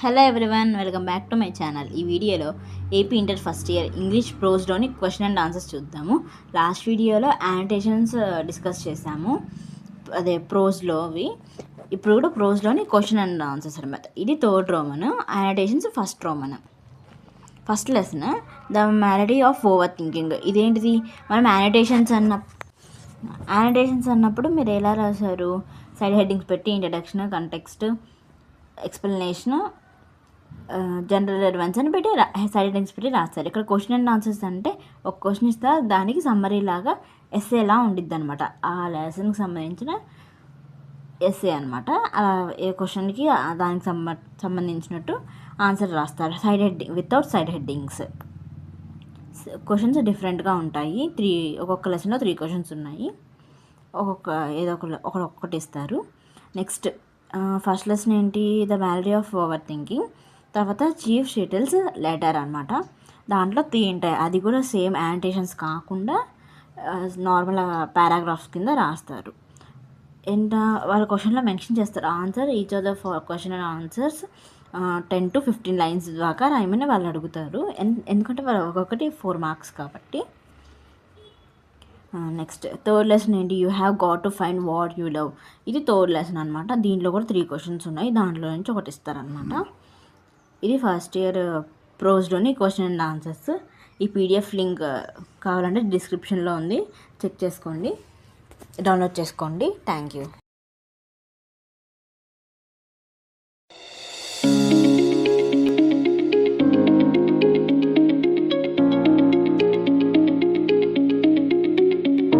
Hello everyone, welcome back to my channel. ఈ వీడియోలో AP inter first year English ప్రోస్లోని question and answers చూద్దాము. Last వీడియోలో annotations discuss చేసాము, అదే ప్రోస్లోవి. ఇప్పుడు కూడా ప్రోస్లోని క్వశ్చన్ అండ్ ఆన్సర్స్ అనమాట. ఇది third Roman, annotations first Roman. First lesson the malady of over thinking. ఇదేంటిది? మనం యానిటేషన్స్ అన్నప్పుడు మీరు ఎలా రాశారు? సైడ్ హెడ్డింగ్స్ పెట్టి introduction, context, explanation, general advance అని పెట్టి సైడ్ హెడ్డింగ్స్ పెట్టి రాస్తారు. ఇక్కడ క్వశ్చన్ అండ్ ఆన్సర్స్ అంటే ఒక క్వశ్చన్ ఇస్తా, దానికి సమ్మరీ లాగా ఎస్ఏలా ఉండిద్ది అనమాట. ఆ లెసన్కి సంబంధించిన ఎస్ఏ అనమాట. ఏ క్వశ్చన్కి దానికి సంబంధించినట్టు ఆన్సర్ రాస్తారు, side heading without side headings. Questions డిఫరెంట్గా ఉంటాయి. ఒక్కొక్క లెసన్లో 3 క్వశ్చన్స్ ఉన్నాయి. ఒక్కొక్కటి ఇస్తారు. నెక్స్ట్ ఫస్ట్ లెసన్ ఏంటి? The malady of over thinking. తర్వాత చీఫ్ షటిల్స్ లెటర్ అనమాట. దాంట్లో 3 ఉంటాయి. అది కూడా సేమ్ యానిటేషన్స్ కాకుండా నార్మల్ పారాగ్రాఫ్స్ కింద రాస్తారు. వాళ్ళ క్వశ్చన్లో మెన్షన్ చేస్తారు answer. Each of the question and answers 10 to 15 lines దాకా రాయమని వాళ్ళు అడుగుతారు. ఎందుకంటే వాళ్ళు ఒక్కొక్కటి 4 మార్క్స్ కాబట్టి. నెక్స్ట్ థర్డ్ లెసన్ ఏంటి? You have got to find what you love. ఇది థర్డ్ లెసన్ అనమాట. దీంట్లో కూడా 3 క్వశ్చన్స్ ఉన్నాయి. దాంట్లో నుంచి ఒకటి ఇస్తారనమాట. ఇది ఫస్ట్ ఇయర్ ప్రోస్లోని క్వశ్చన్ అండ్ ఆన్సర్స్. ఈ పీడిఎఫ్ లింక్ కావాలంటే డిస్క్రిప్షన్లో ఉంది, చెక్ చేసుకోండి, డౌన్లోడ్ చేసుకోండి. Thank you.